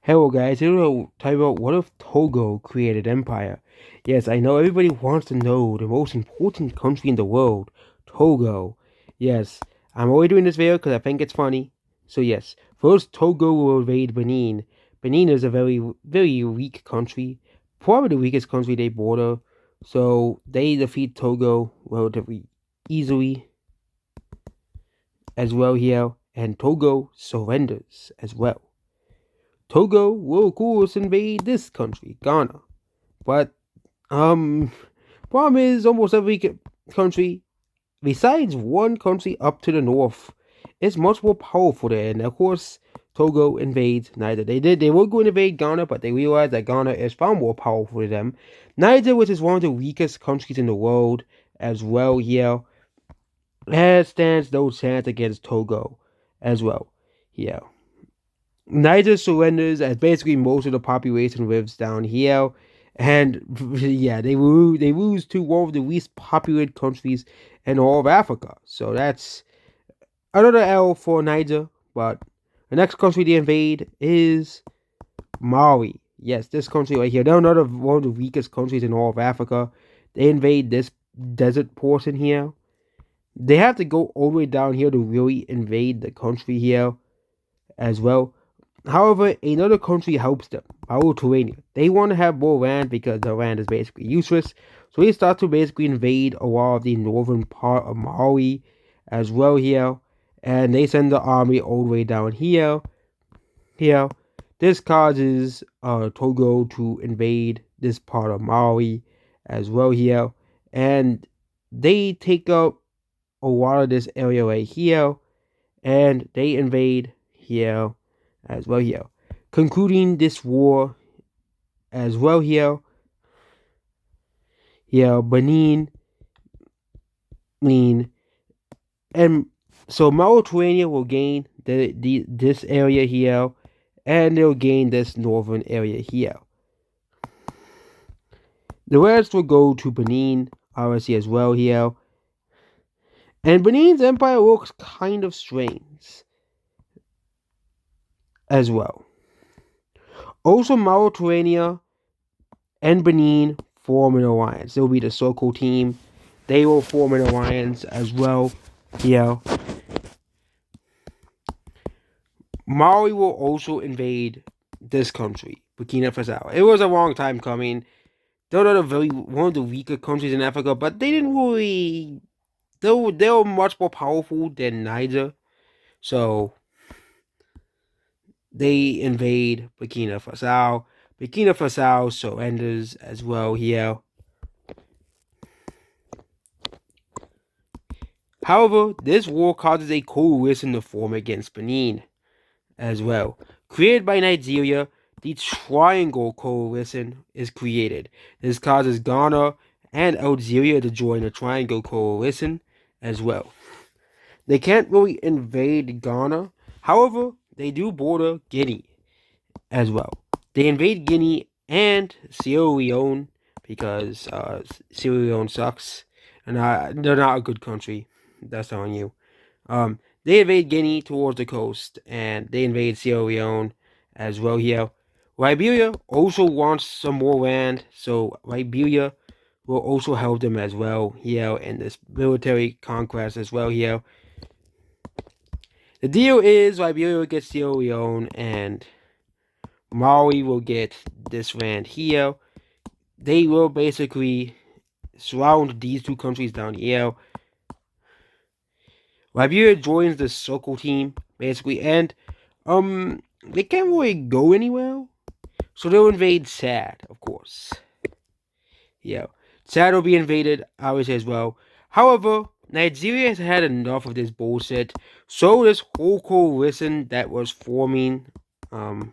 Hello guys, today we'll talk about what if Togo created empire. Yes, I know everybody wants to know the most important country in the world, Togo. Yes, I'm only doing this video because I think it's funny. So yes, first Togo will invade Benin. Benin is a very weak country, probably the weakest country they border. So they defeat Togo relatively easily as well here, and Togo surrenders as well. Togo will of course invade this country, Ghana. But um problem is almost every country besides one country up to the north is much more powerful there. And of course Togo invades Niger. They were going to invade Ghana, but they realized that Ghana is far more powerful than them. Niger, which is one of the weakest countries in the world as well here, stands no chance against Togo as well here. Niger surrenders as basically most of the population lives down here, and yeah, they lose to one of the least populated countries in all of Africa. So that's another L for Niger. But the next country they invade is Mali. Yes, this country right here. They're another one of the weakest countries in all of Africa. They invade this desert portion here. They have to go all the way down here to really invade the country here as well. However, another country helps them, Mauritania. They want to have more land because the land is basically useless. So they start to basically invade a lot of the northern part of Mali as well here. And they send the army all the way down here. Here. This causes Togo to invade this part of Mali as well here. And they take up a lot of this area right here. And they invade here as well here. Concluding this war as well here. Here, Benin, Lean, and so Mauritania will gain this area here, and they'll gain this northern area here. The rest will go to Benin, obviously as well here. And Benin's empire looks kind of strange as well. Also, Mauritania and Benin form an alliance. They'll be the Soko team. They will form an alliance as well. Yeah. Mali will also invade this country, Burkina Faso. It was a long time coming. They're not one of the weaker countries in Africa, but they didn't really. They were much more powerful than Niger, so they invade Burkina Faso. Burkina Faso surrenders as well here. However, this war causes a coalition to form against Benin as well. Created by Nigeria, the Triangle Coalition is created. This causes Ghana and Algeria to join the Triangle Coalition as well. They can't really invade Ghana, however, they do border Guinea as well. They invade Guinea and Sierra Leone because Sierra Leone sucks. And they're not a good country. That's on you. They invade Guinea towards the coast, and they invade Sierra Leone as well here. Liberia also wants some more land, so Liberia will also help them as well here in this military conquest as well here. The deal is Liberia will get Sierra Leone, and Mali will get this land here. They will basically surround these two countries down here. Liberia joins the Soko team, basically, and they can't really go anywhere. So they'll invade Chad, of course. Yeah. Chad will be invaded, obviously, as well. However, Nigeria has had enough of this bullshit. So this whole coalition that was forming, the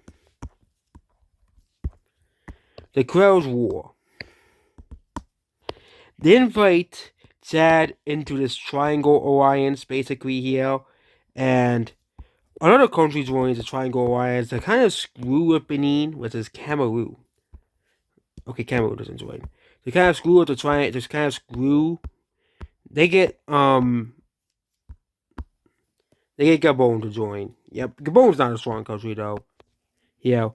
Krell's War. They invite Chad into this Triangle Alliance, basically, here. And another country joins the Triangle Alliance to kind of screw with Benin, which is Cameroon. Okay, Cameroon doesn't join. They kind of screw with the Triangle, just kind of screw. They get Gabon to join. Yep, Gabon's not a strong country though. Yeah.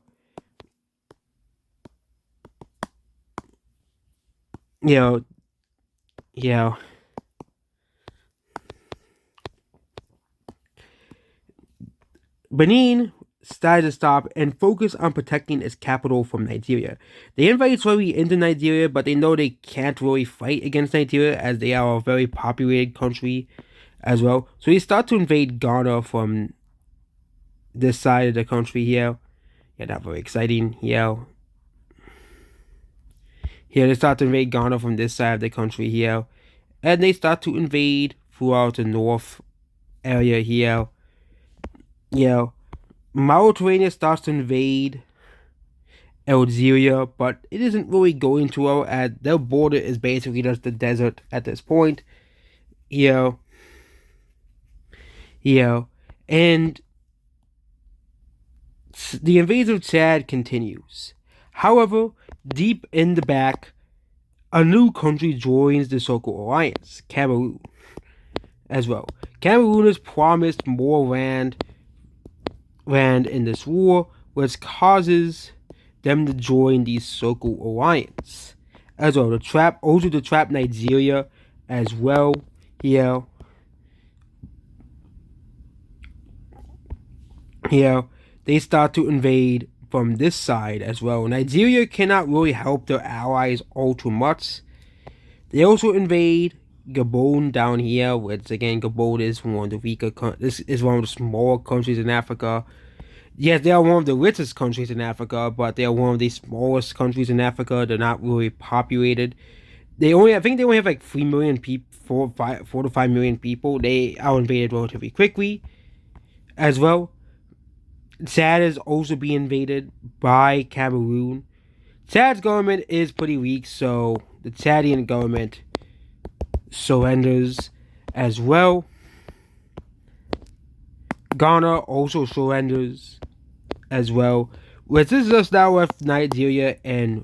you know, you know, Benin decided to stop and focus on protecting its capital from Nigeria. They invite slowly into Nigeria, but they know they can't really fight against Nigeria as they are a very populated country as well. So they start to invade Ghana from this side of the country here. Yeah, not very exciting. Yeah. Here they start to invade Ghana from this side of the country here. And they start to invade throughout the north area here. Yeah. Mauritania starts to invade Algeria, but it isn't really going too well as their border is basically just the desert at this point. Yeah. Yeah. And the invasion of Chad continues. However, deep in the back, a new country joins the Soko alliance, Cameroon, as well. Cameroon is promised more land in this war, which causes them to join the Soko alliance, as well. The trap Nigeria, as well. Here, here, they start to invade from this side as well. Nigeria cannot really help their allies all too much. They also invade Gabon down here, which again, Gabon is one of the weaker. This is one of the smaller countries in Africa. Yes, they are one of the richest countries in Africa, but they are one of the smallest countries in Africa. They're not really populated. I think they only have like 3 million people, 4 to 5 million people. They are invaded relatively quickly, as well. Chad is also being invaded by Cameroon. Chad's government is pretty weak, so the Chadian government surrenders as well. Ghana also surrenders as well. Which is just now with Nigeria and,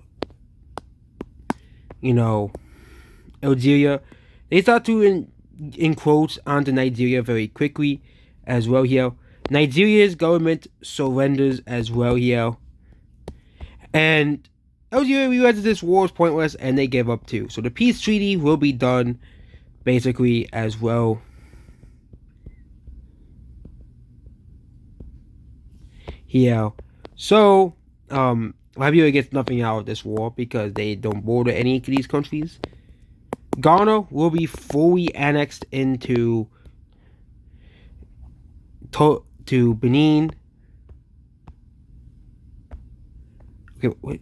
Algeria. They start to encroach onto Nigeria very quickly as well here. Nigeria's government surrenders as well here. And Algeria realizes this war is pointless and they give up too. So the peace treaty will be done basically as well. Here. So, Liberia gets nothing out of this war because they don't border any of these countries. Ghana will be fully annexed into to Benin. Okay, wait.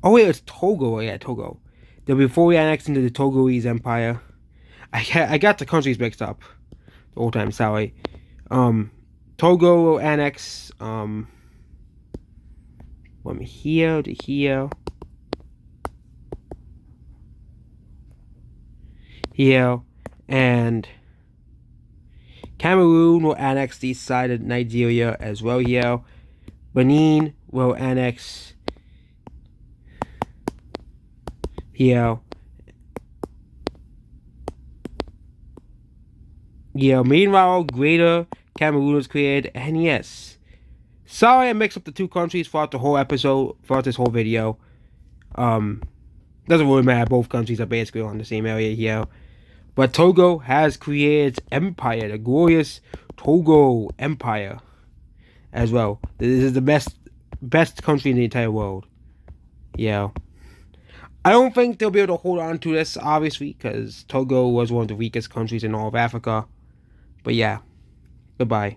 Oh wait, it's Togo. Oh, yeah, Togo. They'll be fully annexed into the Togolese Empire. I got the countries mixed up the whole time. Sorry. Togo will annex from here to here. Here, and Cameroon will annex the side of Nigeria as well here. Benin will annex here. Yeah, meanwhile, Greater Cameroon was created, and yes. Sorry I mixed up the two countries throughout the whole episode, throughout this whole video. Doesn't really matter, both countries are basically on the same area here. But Togo has created its empire, the glorious Togo Empire, as well. This is the best country in the entire world. Yeah. I don't think they'll be able to hold on to this, obviously, because Togo was one of the weakest countries in all of Africa. But yeah, goodbye.